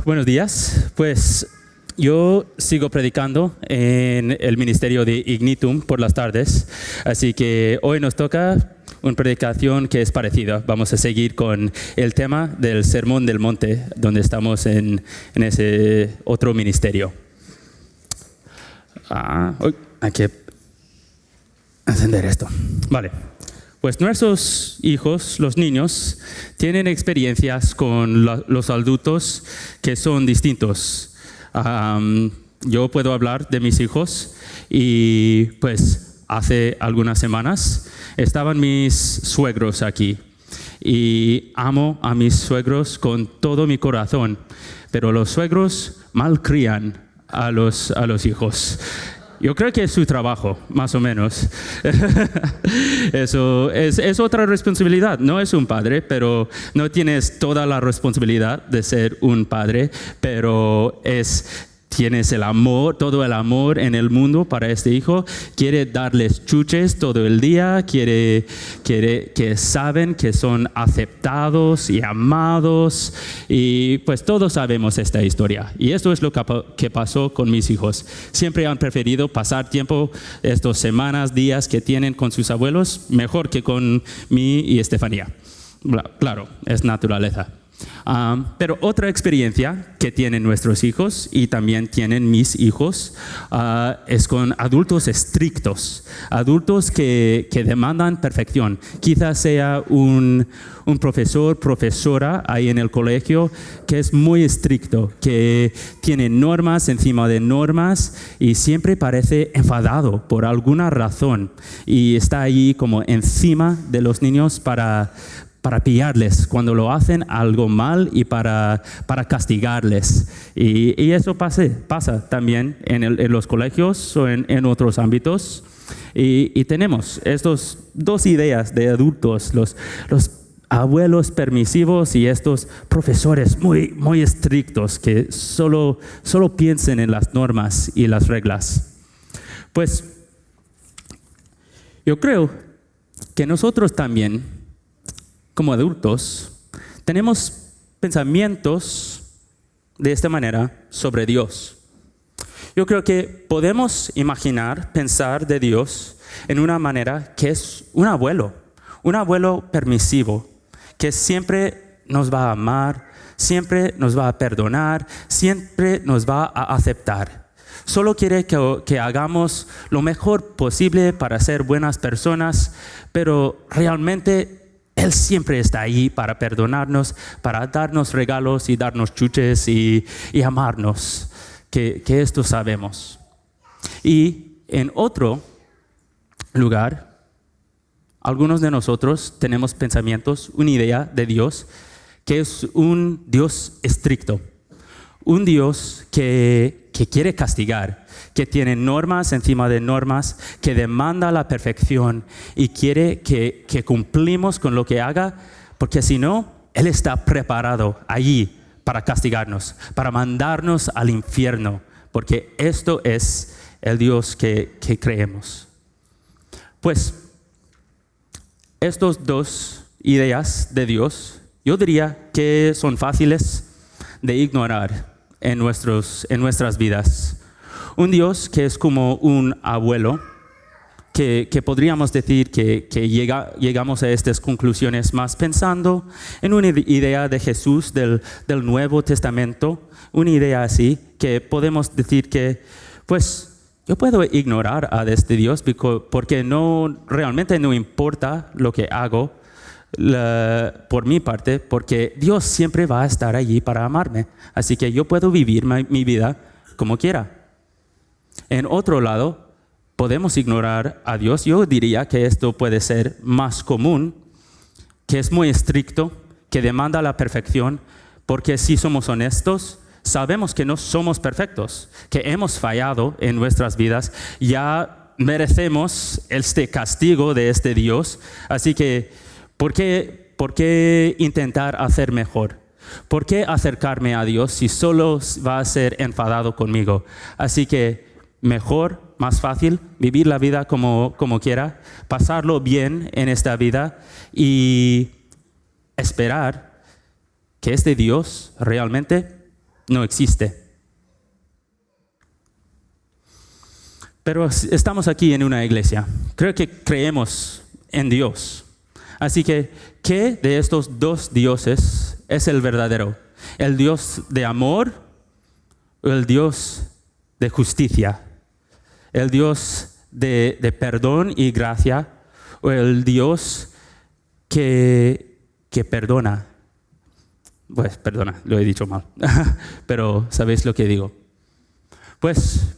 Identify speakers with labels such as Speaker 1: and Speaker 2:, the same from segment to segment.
Speaker 1: Buenos días. Pues yo sigo predicando en el ministerio de Ignitum por las tardes, así que hoy nos toca una predicación que es parecida. Vamos a seguir con el tema del Sermón del Monte, donde estamos en ese otro ministerio. Hay que encender esto. Vale. Pues nuestros hijos, los niños, tienen experiencias con los adultos que son distintos. Yo puedo hablar de mis hijos y pues hace algunas semanas estaban mis suegros aquí y amo a mis suegros con todo mi corazón, pero los suegros malcrían a los hijos. Yo creo que es su trabajo, más o menos. Eso es otra responsabilidad. No es un padre, pero no tienes toda la responsabilidad de ser un padre, pero tienes el amor, todo el amor en el mundo para este hijo. Quiere darles chuches todo el día, quiere que saben que son aceptados y amados. Y pues todos sabemos esta historia. Y esto es lo que pasó con mis hijos. Siempre han preferido pasar tiempo, estas semanas, días que tienen con sus abuelos, mejor que con mí y Estefanía. Claro, es naturaleza. Pero otra experiencia que tienen nuestros hijos y también tienen mis hijos es con adultos estrictos, adultos que demandan perfección. Quizás sea un profesor, profesora ahí en el colegio que es muy estricto, que tiene normas encima de normas y siempre parece enfadado por alguna razón y está ahí como encima de los niños para pillarles cuando lo hacen algo mal y para castigarles. Y eso pasa también en los colegios o en otros ámbitos. Y tenemos estas dos ideas de adultos, los abuelos permisivos y estos profesores muy, muy estrictos que solo piensen en las normas y las reglas. Pues yo creo que nosotros también, como adultos, tenemos pensamientos de esta manera sobre Dios. Yo creo que podemos pensar de Dios en una manera que es un abuelo permisivo, que siempre nos va a amar, siempre nos va a perdonar, siempre nos va a aceptar. Solo quiere que hagamos lo mejor posible para ser buenas personas, pero realmente Él siempre está ahí para perdonarnos, para darnos regalos y darnos chuches y amarnos, que esto sabemos. Y en otro lugar, algunos de nosotros tenemos pensamientos, una idea de Dios, que es un Dios estricto, un Dios que quiere castigar, que tiene normas encima de normas, que demanda la perfección y quiere que cumplimos con lo que haga, porque si no, Él está preparado allí para castigarnos, para mandarnos al infierno, porque esto es el Dios que creemos. Pues, estas dos ideas de Dios, yo diría que son fáciles de ignorar en nuestras vidas. Un Dios que es como un abuelo, que podríamos decir que llegamos a estas conclusiones más pensando en una idea de Jesús del Nuevo Testamento, una idea así, que podemos decir que, pues, yo puedo ignorar a este Dios porque realmente no importa lo que hago por mi parte, porque Dios siempre va a estar allí para amarme. Así que yo puedo vivir mi vida como quiera. En otro lado, podemos ignorar a Dios. Yo diría que esto puede ser más común, que es muy estricto, que demanda la perfección, porque si somos honestos, sabemos que no somos perfectos, que hemos fallado en nuestras vidas, ya merecemos este castigo de este Dios. Así que, ¿por qué intentar hacer mejor? ¿Por qué acercarme a Dios si solo va a ser enfadado conmigo? Así que mejor, más fácil, vivir la vida como quiera, pasarlo bien en esta vida y esperar que este Dios realmente no existe. Pero estamos aquí en una iglesia. Creo que creemos en Dios. Así que, ¿qué de estos dos dioses es el verdadero? ¿El Dios de amor o el Dios de justicia? ¿El Dios de perdón y gracia o el Dios que perdona? Pues perdona, lo he dicho mal, pero ¿sabéis lo que digo? Pues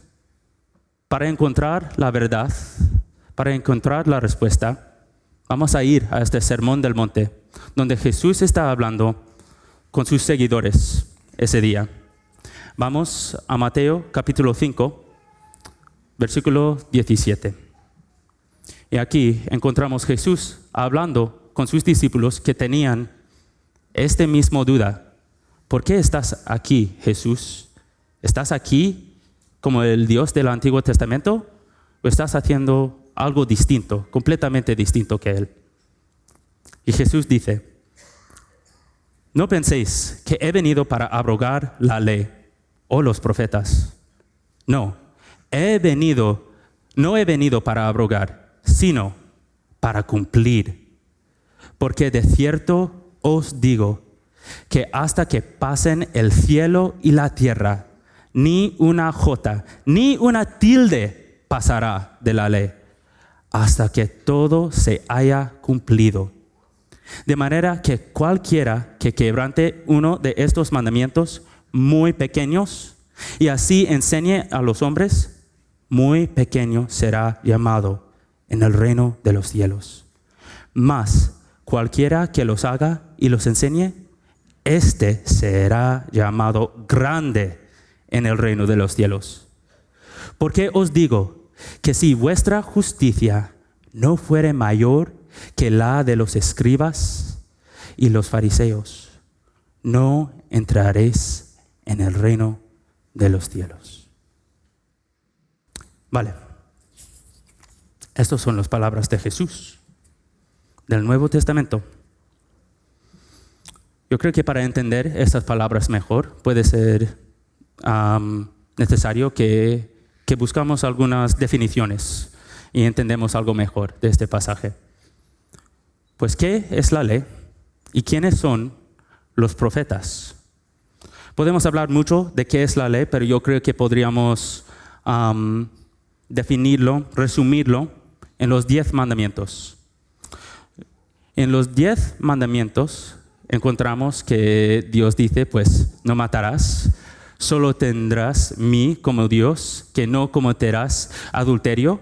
Speaker 1: para encontrar la verdad, para encontrar la respuesta, vamos a ir a este Sermón del Monte, donde Jesús está hablando con sus seguidores ese día. Vamos a Mateo capítulo 5, versículo 17. Y aquí encontramos Jesús hablando con sus discípulos que tenían este mismo duda. ¿Por qué estás aquí, Jesús? ¿Estás aquí como el Dios del Antiguo Testamento o estás haciendo algo distinto, completamente distinto que Él? Y Jesús dice, no penséis que he venido para abrogar la ley o los profetas. No, no he venido para abrogar, sino para cumplir. Porque de cierto os digo que hasta que pasen el cielo y la tierra, ni una jota, ni una tilde pasará de la ley, hasta que todo se haya cumplido. De manera que cualquiera que quebrante uno de estos mandamientos muy pequeños y así enseñe a los hombres, muy pequeño será llamado en el reino de los cielos. Mas cualquiera que los haga y los enseñe, éste será llamado grande en el reino de los cielos. Porque os digo que si vuestra justicia no fuere mayor que la de los escribas y los fariseos, no entraréis en el reino de los cielos. Vale. Estas son las palabras de Jesús, del Nuevo Testamento. Yo creo que para entender estas palabras mejor puede ser necesario que buscamos algunas definiciones y entendemos algo mejor de este pasaje. Pues, ¿qué es la ley y quiénes son los profetas? Podemos hablar mucho de qué es la ley, pero yo creo que podríamos definirlo, resumirlo en los 10 mandamientos. En los 10 mandamientos encontramos que Dios dice, pues, no matarás, solo tendrás mí como Dios, que no cometerás adulterio.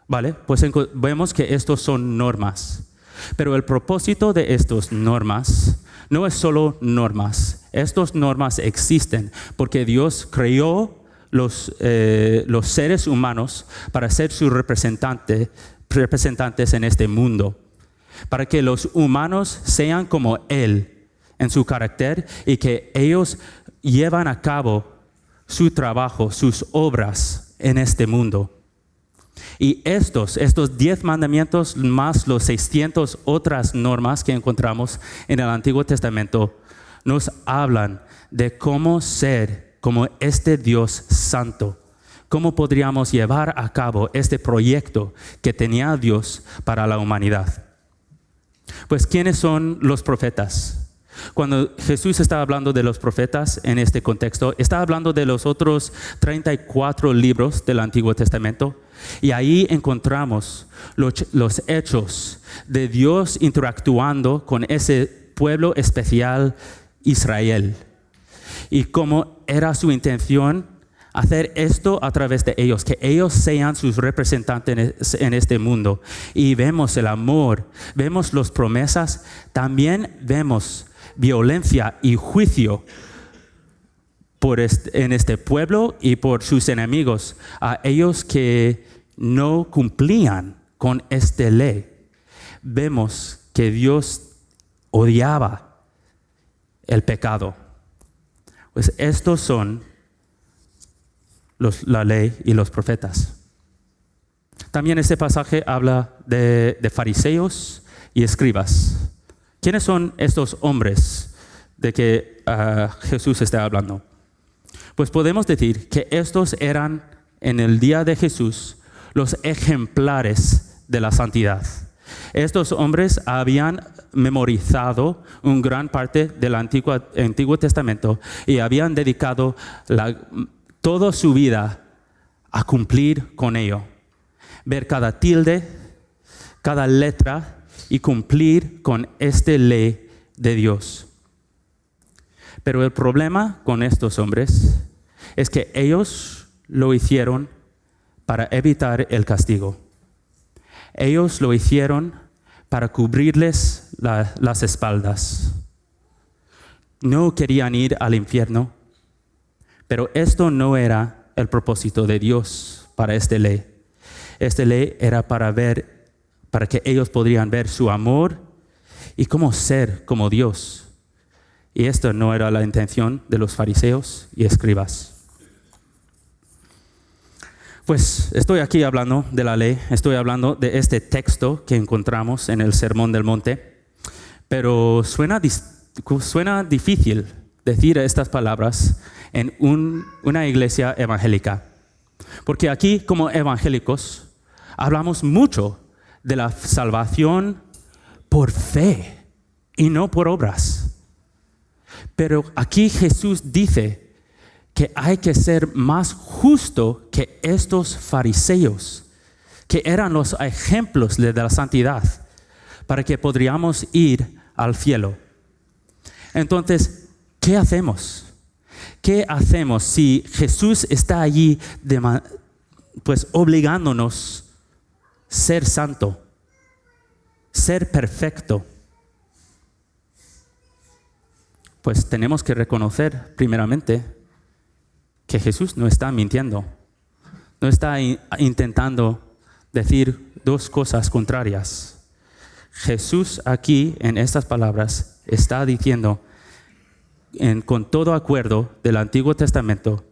Speaker 1: ¿Vale? Pues vemos que estos son normas. Pero el propósito de estas normas no es solo normas. Estas normas existen porque Dios creó los seres humanos para ser sus representantes en este mundo. Para que los humanos sean como Él en su carácter y que ellos llevan a cabo su trabajo, sus obras en este mundo. Y estos 10 mandamientos más los 600 otras normas que encontramos en el Antiguo Testamento nos hablan de cómo ser como este Dios santo. Cómo podríamos llevar a cabo este proyecto que tenía Dios para la humanidad. Pues, ¿quiénes son los profetas? Cuando Jesús está hablando de los profetas en este contexto, está hablando de los otros 34 libros del Antiguo Testamento. Y ahí encontramos los hechos de Dios interactuando con ese pueblo especial, Israel. Y cómo era su intención hacer esto a través de ellos, que ellos sean sus representantes en este mundo. Y vemos el amor, vemos las promesas, también vemos violencia y juicio en este pueblo y por sus enemigos, a ellos que no cumplían con esta ley. Vemos que Dios odiaba el pecado. Pues estos son la ley y los profetas. También este pasaje habla de fariseos y escribas. ¿Quiénes son estos hombres de que Jesús está hablando? Pues podemos decir que estos eran en el día de Jesús los ejemplares de la santidad. Estos hombres habían memorizado una gran parte del Antiguo Testamento y habían dedicado toda su vida a cumplir con ello. Ver cada tilde, cada letra y cumplir con esta ley de Dios. Pero el problema con estos hombres es que ellos lo hicieron para evitar el castigo. Ellos lo hicieron para cubrirles las espaldas. No querían ir al infierno, pero esto no era el propósito de Dios para esta ley. Esta ley era para que ellos podrían ver su amor y cómo ser como Dios. Y esto no era la intención de los fariseos y escribas. Pues estoy aquí hablando de la ley, estoy hablando de este texto que encontramos en el Sermón del Monte, pero suena difícil decir estas palabras en una iglesia evangélica, porque aquí como evangélicos hablamos mucho de la salvación por fe y no por obras. Pero aquí Jesús dice que hay que ser más justo que estos fariseos, que eran los ejemplos de la santidad, para que podríamos ir al cielo. Entonces, ¿qué hacemos? ¿Qué hacemos si Jesús está allí pues obligándonos a ser santo, ser perfecto? Pues tenemos que reconocer primeramente que Jesús no está mintiendo, no está intentando decir dos cosas contrarias. Jesús aquí en estas palabras está diciendo con todo acuerdo del Antiguo Testamento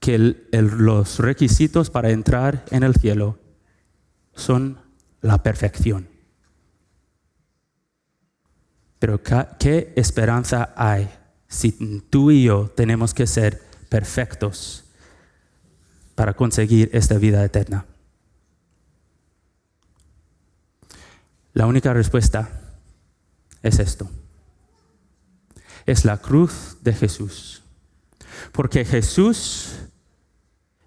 Speaker 1: que los requisitos para entrar en el cielo son la perfección. Pero ¿qué esperanza hay si tú y yo tenemos que ser perfectos para conseguir esta vida eterna? La única respuesta es esto. Es la cruz de Jesús. Porque Jesús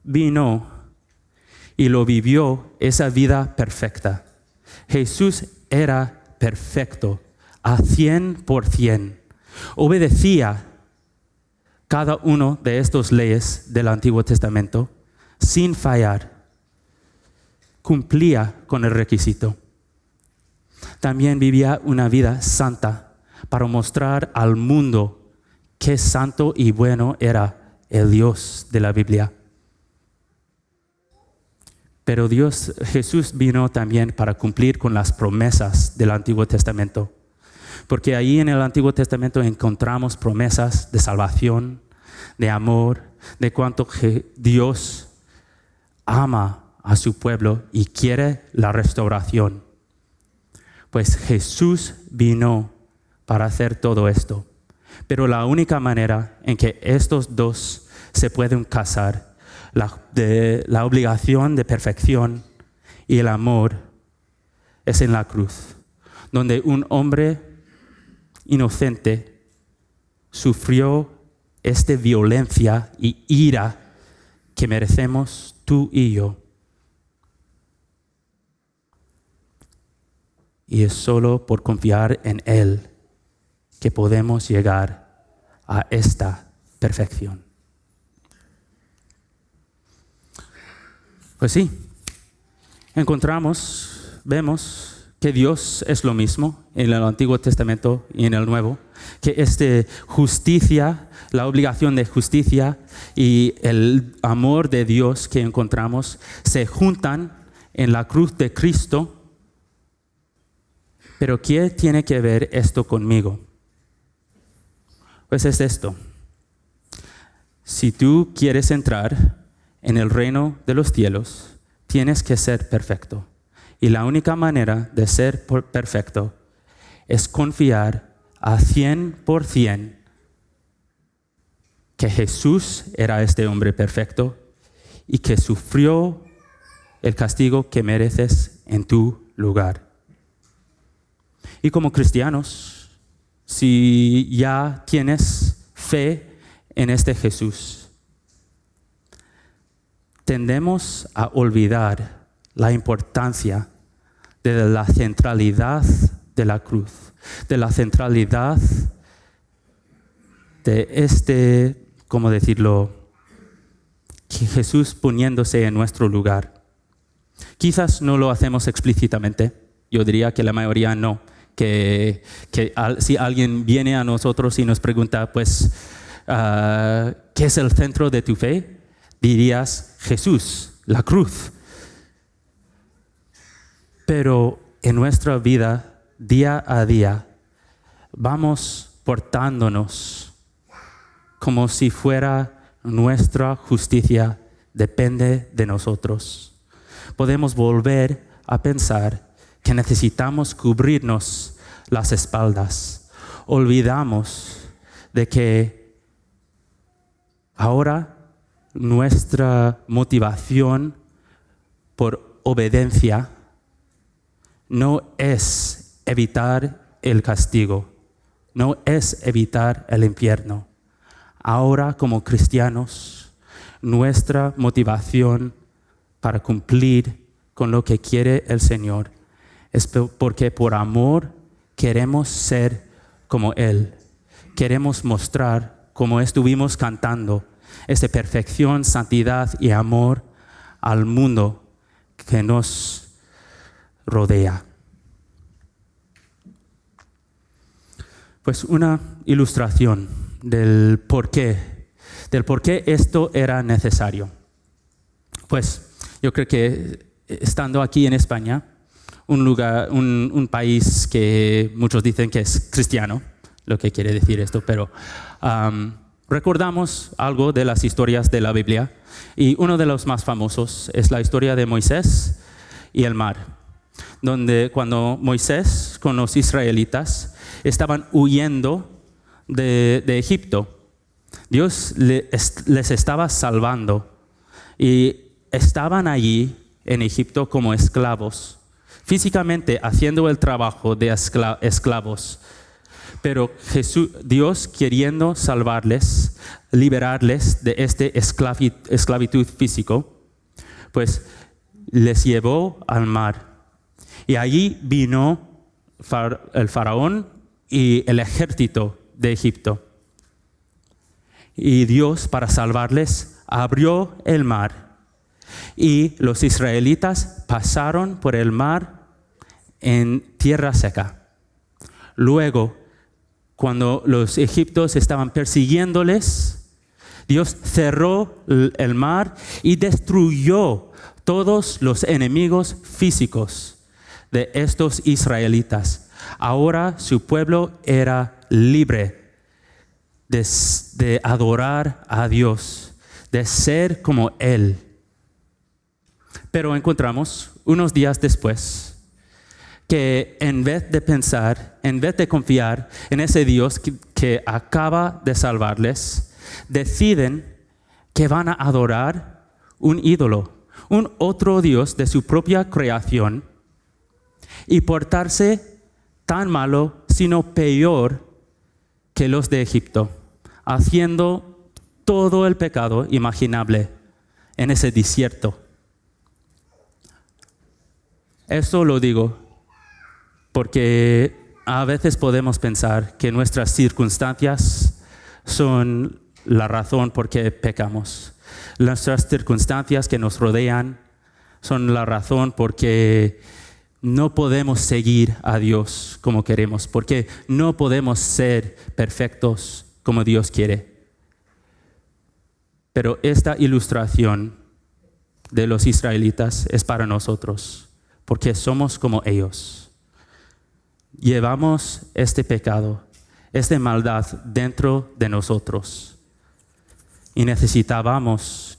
Speaker 1: vino y lo vivió esa vida perfecta. Jesús era perfecto a 100%. Obedecía cada uno de estas leyes del Antiguo Testamento sin fallar. Cumplía con el requisito. También vivía una vida santa para mostrar al mundo qué santo y bueno era el Dios de la Biblia. Pero Jesús vino también para cumplir con las promesas del Antiguo Testamento. Porque ahí en el Antiguo Testamento encontramos promesas de salvación, de amor, de cuánto Dios ama a su pueblo y quiere la restauración. Pues Jesús vino para hacer todo esto. Pero la única manera en que estos dos se pueden casar, la obligación de perfección y el amor, es en la cruz, donde un hombre inocente sufrió esta violencia y ira que merecemos tú y yo. Y es solo por confiar en Él que podemos llegar a esta perfección. Pues sí, vemos que Dios es lo mismo en el Antiguo Testamento y en el Nuevo, que justicia, la obligación de justicia y el amor de Dios que encontramos se juntan en la cruz de Cristo. Pero ¿qué tiene que ver esto conmigo? Pues es esto. Si tú quieres entrar en el reino de los cielos, tienes que ser perfecto. Y la única manera de ser perfecto es confiar a 100% que Jesús era este hombre perfecto y que sufrió el castigo que mereces en tu lugar. Y como cristianos, si ya tienes fe en este Jesús, tendemos a olvidar la importancia de la centralidad de la cruz, de la centralidad de ¿cómo decirlo? Que Jesús poniéndose en nuestro lugar. Quizás no lo hacemos explícitamente, yo diría que la mayoría no, que si alguien viene a nosotros y nos pregunta, pues, ¿qué es el centro de tu fe? Dirías, Jesús, la cruz. Pero en nuestra vida, día a día, vamos portándonos como si fuera nuestra justicia depende de nosotros. Podemos volver a pensar que necesitamos cubrirnos las espaldas. Olvidamos de que ahora nuestra motivación por obediencia no es evitar el castigo, no es evitar el infierno. Ahora, como cristianos, nuestra motivación para cumplir con lo que quiere el Señor es porque por amor queremos ser como Él. Queremos mostrar, como estuvimos cantando, esta perfección, santidad y amor al mundo que nos rodea. Pues una ilustración del por qué esto era necesario. Pues yo creo que estando aquí en España, un país que muchos dicen que es cristiano, lo que quiere decir esto, pero recordamos algo de las historias de la Biblia y uno de los más famosos es la historia de Moisés y el mar, donde cuando Moisés con los israelitas estaban huyendo de Egipto, Dios les estaba salvando y estaban allí en Egipto como esclavos, físicamente haciendo el trabajo de esclavos. Pero Dios queriendo salvarles, liberarles de este esclavitud físico, pues les llevó al mar. Y allí vino el faraón y el ejército de Egipto. Y Dios, para salvarles, abrió el mar. Y los israelitas pasaron por el mar en tierra seca. Luego, cuando los egipcios estaban persiguiéndoles, Dios cerró el mar y destruyó todos los enemigos físicos de estos israelitas. Ahora su pueblo era libre de adorar a Dios, de ser como Él. Pero encontramos unos días después que en vez de confiar en ese Dios que acaba de salvarles, deciden que van a adorar un ídolo, un otro Dios de su propia creación y portarse tan malo, sino peor que los de Egipto, haciendo todo el pecado imaginable en ese desierto. Esto lo digo porque a veces podemos pensar que nuestras circunstancias son la razón por qué pecamos. Nuestras circunstancias que nos rodean son la razón por qué no podemos seguir a Dios como queremos, porque no podemos ser perfectos como Dios quiere. Pero esta ilustración de los israelitas es para nosotros, porque somos como ellos. Llevamos este pecado, esta maldad dentro de nosotros. Y necesitamos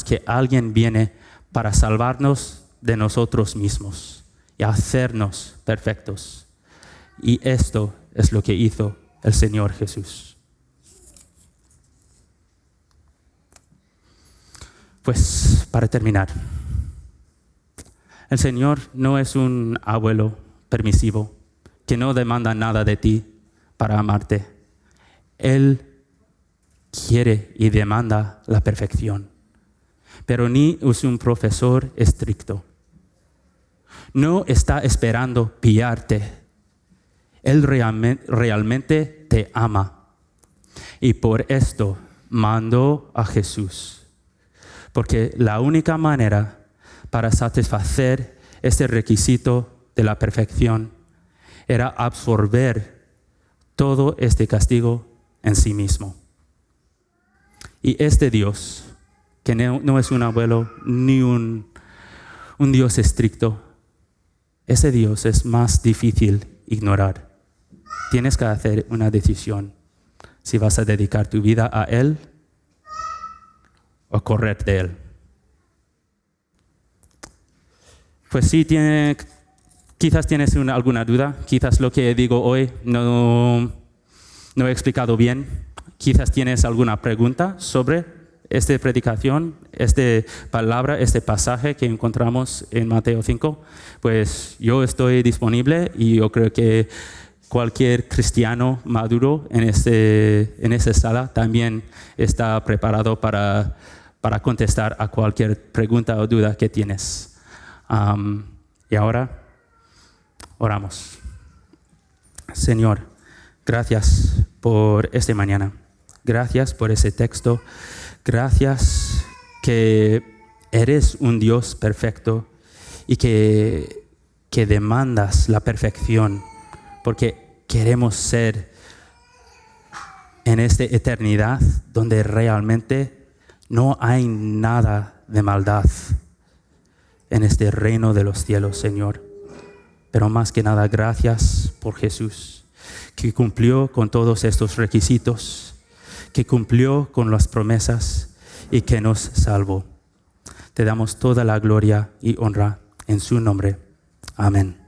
Speaker 1: que alguien viene para salvarnos de nosotros mismos y hacernos perfectos. Y esto es lo que hizo el Señor Jesús. Pues para terminar, el Señor no es un abuelo permisivo que no demanda nada de ti para amarte. Él quiere y demanda la perfección, pero ni es un profesor estricto. No está esperando pillarte. Él realmente te ama. Y por esto mandó a Jesús. Porque la única manera para satisfacer este requisito de la perfección era absorber todo este castigo en sí mismo. Y este Dios, que no es un abuelo ni un Dios estricto, ese Dios es más difícil ignorar. Tienes que hacer una decisión si vas a dedicar tu vida a Él o correr de Él. Pues sí, quizás tienes alguna duda, quizás lo que digo hoy no he explicado bien, quizás tienes alguna pregunta sobre esta predicación, esta palabra, este pasaje que encontramos en Mateo 5, pues yo estoy disponible y yo creo que cualquier cristiano maduro en esta sala también está preparado para contestar a cualquier pregunta o duda que tienes. Y ahora oramos. Señor, gracias por esta mañana. Gracias por ese texto. Gracias que eres un Dios perfecto y que demandas la perfección, porque queremos ser en esta eternidad donde realmente no hay nada de maldad en este reino de los cielos, Señor. Pero más que nada, gracias por Jesús, que cumplió con todos estos requisitos, que cumplió con las promesas y que nos salvó. Te damos toda la gloria y honra en su nombre. Amén.